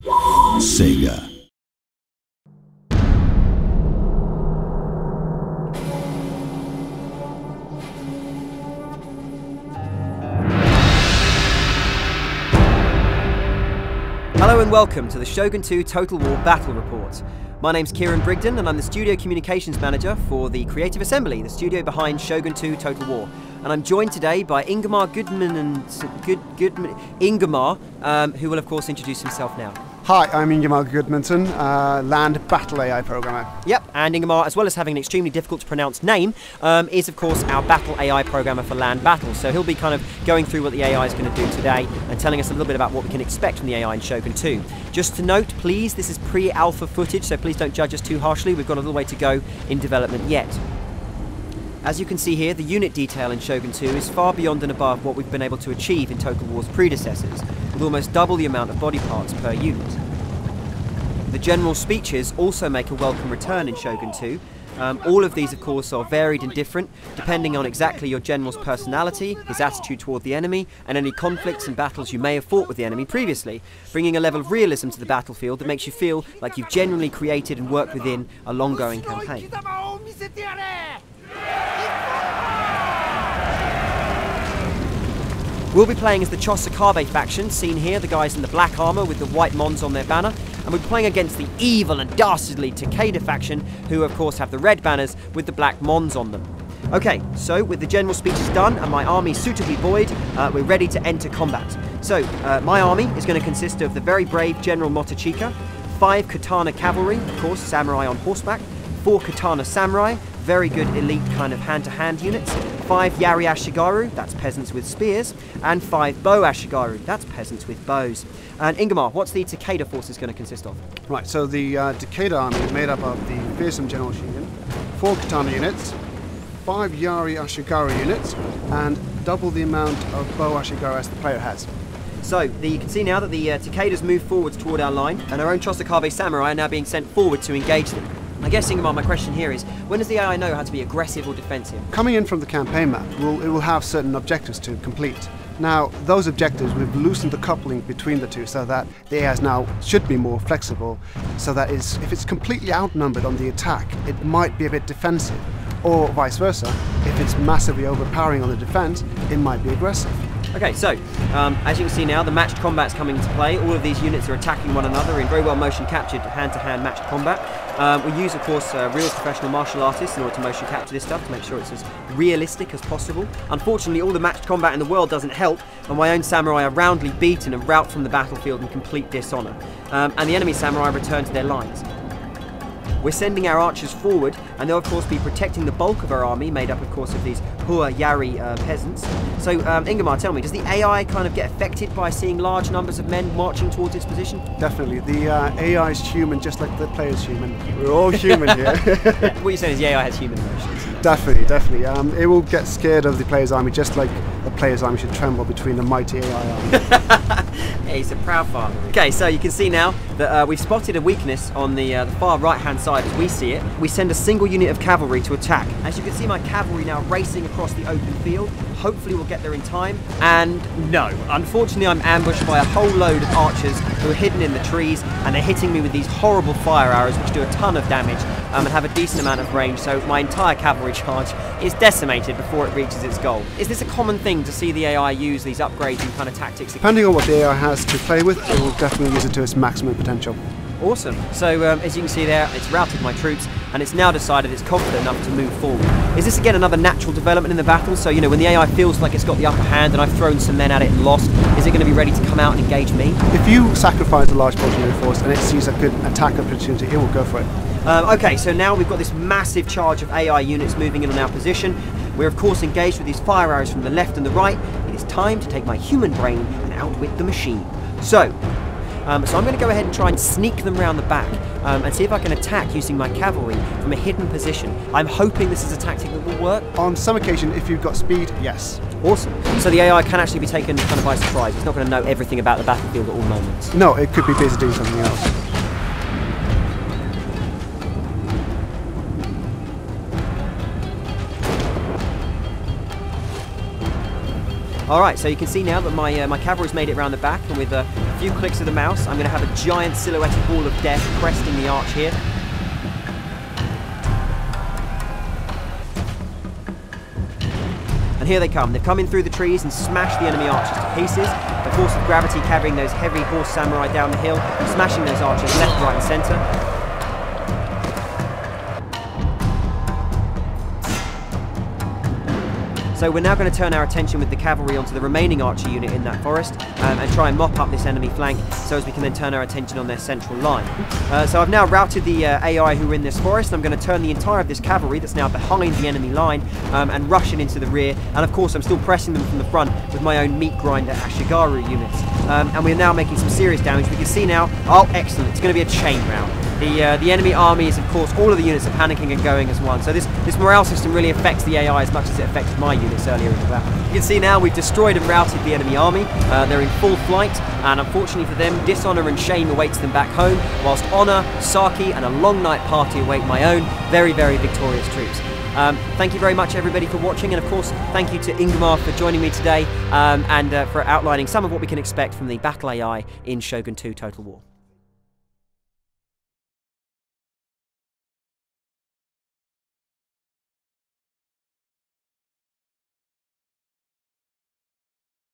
Sega. Hello and welcome to the Shogun 2 Total War Battle Report. My name's Kieran Brigden and I'm the Studio Communications Manager for the Creative Assembly, the studio behind Shogun 2 Total War. And I'm joined today by Ingmar who will of course introduce himself now. Hi, I'm Ingmar Gudmunsson, land battle AI programmer. Yep, and Ingmar, as well as having an extremely difficult to pronounce name, is of course our battle AI programmer for land battles. So he'll be kind of going through what the AI is going to do today and telling us a little bit about what we can expect from the AI in Shogun 2. Just to note, please, this is pre-alpha footage, so please don't judge us too harshly. We've got a little way to go in development yet. As you can see here, the unit detail in Shogun 2 is far beyond and above what we've been able to achieve in Total War's predecessors, with almost double the amount of body parts per unit. The general speeches also make a welcome return in Shogun 2. All of these, of course, are varied and different, depending on exactly your general's personality, his attitude toward the enemy, and any conflicts and battles you may have fought with the enemy previously, bringing a level of realism to the battlefield that makes you feel like you've genuinely created and worked within a long-going campaign. We'll be playing as the Chosakabe faction, seen here, the guys in the black armour with the white mons on their banner, and we're playing against the evil and dastardly Takeda faction, who of course have the red banners with the black mons on them. Okay, so with the general speeches done and my army suitably buoyed, we're ready to enter combat. So, my army is going to consist of the very brave General Motochika, 5 Katana cavalry, of course, samurai on horseback, 4 Katana samurai, very good elite kind of hand-to-hand units, 5 Yari Ashigaru, that's peasants with spears, and 5 Bow Ashigaru, that's peasants with bows. And Ingmar, what's the Takeda forces going to consist of? Right, so the Takeda army is made up of the fearsome General Shogun, 4 Katana units, 5 Yari Ashigaru units, and double the amount of Bow Ashigaru as the player has. So, you can see now that the Takedas move forwards toward our line, and our own Chosakabe samurai are now being sent forward to engage them. I guess, Ingmar, my question here is, when does the AI know how to be aggressive or defensive? Coming in from the campaign map, it will have certain objectives to complete. Now, those objectives, we've loosened the coupling between the two so that the AI now should be more flexible, so that if it's completely outnumbered on the attack, it might be a bit defensive, or vice versa. If it's massively overpowering on the defense, it might be aggressive. Okay, so, as you can see now, the matched combat's coming into play. All of these units are attacking one another in very well motion captured hand-to-hand matched combat. We use, of course, real professional martial artists in order to motion capture this stuff to make sure it's as realistic as possible. Unfortunately, all the matched combat in the world doesn't help, and my own samurai are roundly beaten and rout from the battlefield in complete dishonour. And the enemy samurai return to their lines. We're sending our archers forward, and they'll of course be protecting the bulk of our army, made up of course of these Hua Yari peasants. So Ingmar, tell me, does the AI kind of get affected by seeing large numbers of men marching towards its position? Definitely. The AI is human just like the player's human. We're all human here. What you're saying is the AI has human emotions. Definitely, definitely. It will get scared of the player's army just like the player's army should tremble between the mighty AI army. Yeah, he's a proud father. Okay, so you can see now that we've spotted a weakness on the far right-hand side as we see it. We send a single unit of cavalry to attack. As you can see, my cavalry now racing across the open field. Hopefully we'll get there in time. And no, unfortunately I'm ambushed by a whole load of archers who are hidden in the trees, and they're hitting me with these horrible fire arrows which do a ton of damage and have a decent amount of range, so my entire cavalry charge is decimated before it reaches its goal. Is this a common thing to see the AI use these upgrades and kind of tactics? Depending on what the AI has to play with, it will definitely use it to its maximum potential. Awesome. So as you can see there, it's routed my troops, and it's now decided it's confident enough to move forward. Is this again another natural development in the battle? So, you know, when the AI feels like it's got the upper hand and I've thrown some men at it and lost, is it going to be ready to come out and engage me? If you sacrifice a large portion of your force and it sees a good attack opportunity, it will go for it. Okay, so now we've got this massive charge of AI units moving in on our position. We're of course engaged with these fire arrows from the left and the right. It is time to take my human brain and outwit the machine. So I'm going to go ahead and try and sneak them round the back and see if I can attack using my cavalry from a hidden position. I'm hoping this is a tactic that will work. On some occasion, if you've got speed, yes. Awesome. So the AI can actually be taken kind of by surprise. It's not going to know everything about the battlefield at all moments. No, it could be busy doing something else. Alright, so you can see now that my cavalry's made it around the back, and with a few clicks of the mouse, I'm going to have a giant silhouetted wall of death cresting the arch here. And here they come. They've come in through the trees and smashed the enemy archers to pieces. The force of gravity carrying those heavy horse samurai down the hill, smashing those archers left, right and centre. So we're now going to turn our attention with the cavalry onto the remaining archer unit in that forest and try and mop up this enemy flank so as we can then turn our attention on their central line. So I've now routed the AI who are in this forest. I'm going to turn the entire of this cavalry that's now behind the enemy line and rush it into the rear. And of course I'm still pressing them from the front with my own meat grinder Ashigaru units. And we're now making some serious damage. We can see now, oh excellent, it's going to be a chain round. The enemy army is, of course, all of the units are panicking and going as one. So this morale system really affects the AI as much as it affected my units earlier in the battle. You can see now we've destroyed and routed the enemy army. They're in full flight, and unfortunately for them, dishonour and shame awaits them back home, whilst honour, sake, and a long night party await my own very, very victorious troops. Thank you very much everybody for watching, and of course thank you to Ingmar for joining me today and for outlining some of what we can expect from the battle AI in Shogun 2 Total War.